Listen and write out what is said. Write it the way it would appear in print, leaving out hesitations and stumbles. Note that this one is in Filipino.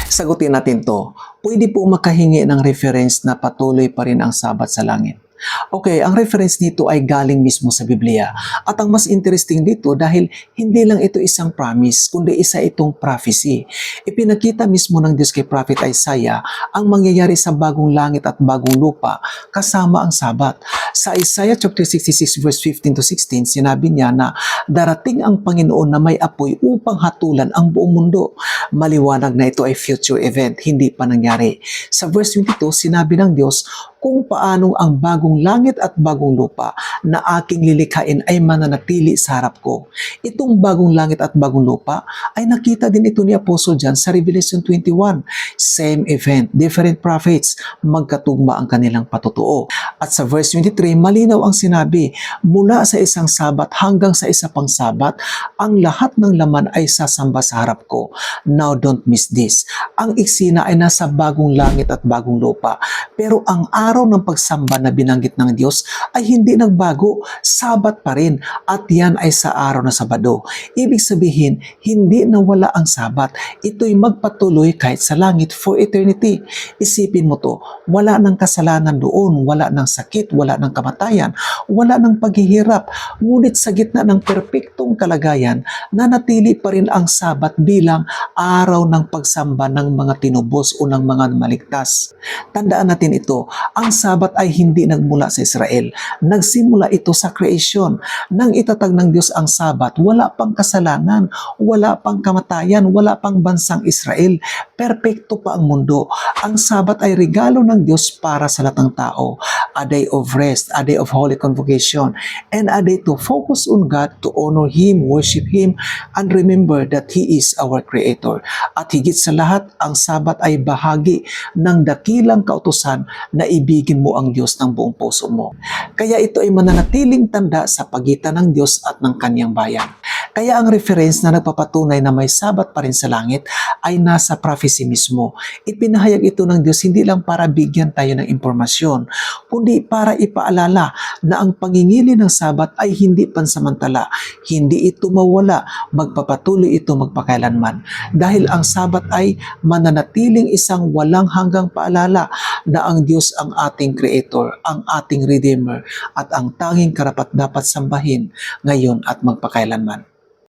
Sagutin natin to. Pwede po makahingi ng reference na patuloy pa rin ang Sabat sa langit. Okay, ang reference dito ay galing mismo sa Biblia. At ang mas interesting dito dahil hindi lang ito isang promise, kundi isa itong prophecy. Ipinakita mismo ng Diyos kay Prophet Isaiah ang mangyayari sa bagong langit at bagong lupa kasama ang Sabat. Sa Isaiah chapter 66 verse 15 to 16, sinabi niya na darating ang Panginoon na may apoy upang hatulan ang buong mundo. Maliwanag na ito ay future event, hindi pa nangyari. Sa verse 22, sinabi ng Diyos kung paanong ang bagong langit at bagong lupa na aking lilikhain ay mananatili sa harap ko. Itong bagong langit at bagong lupa ay nakita din ito ni Apostle John sa Revelation 21. Same event, different prophets, magkatugma ang kanilang patutuo. At sa verse 23, malinaw ang sinabi, mula sa isang Sabat hanggang sa isa pang Sabat, ang lahat ng laman ay sasamba sa harap ko. Now don't miss this. Ang eksena ay nasa bagong langit at bagong lupa. Pero ang araw ng pagsamba na binanggit ng Diyos ay hindi nagbago, Sabat pa rin, at yan ay sa araw na Sabado. Ibig sabihin, hindi nawala ang Sabat. Ito'y magpatuloy kahit sa langit for eternity. Isipin mo to, wala ng kasalanan doon, wala ng sakit, wala ng kamatayan, wala ng paghihirap. Ngunit sa gitna ng perpektong kalagayan, nanatili pa rin ang Sabat bilang araw ng pagsamba ng mga tinubos o ng mga maligtas. Tandaan natin ito, ang Sabat ay hindi nagmula sa Israel. Nagsimula ito sa creation. Nang itatag ng Diyos ang Sabat, wala pang kasalanan, wala pang kamatayan, wala pang bansang Israel. Perpekto pa ang mundo. Ang Sabat ay regalo ng Diyos para sa lahat ng tao. A day of rest, a day of holy convocation, and a day to focus on God, to honor Him, worship Him, and remember that He is our Creator. At higit sa lahat, ang Sabat ay bahagi ng dakilang kautusan na ibigin mo ang Diyos ng buong puso mo. Kaya ito ay mananatiling tanda sa pagitan ng Diyos at ng kanyang bayan. Kaya ang reference na nagpapatunay na may Sabat pa rin sa langit ay nasa prophecy mismo. Ipinahayag ito ng Diyos hindi lang para bigyan tayo ng impormasyon, kundi para ipaalala na ang pangingili ng Sabat ay hindi pansamantala. Hindi ito mawala, magpapatuloy ito magpakailanman. Dahil ang Sabat ay mananatiling isang walang hanggang paalala na ang Diyos ang ating Creator, ang ating Redeemer, at ang tanging karapat-dapat sambahin ngayon at magpakailanman.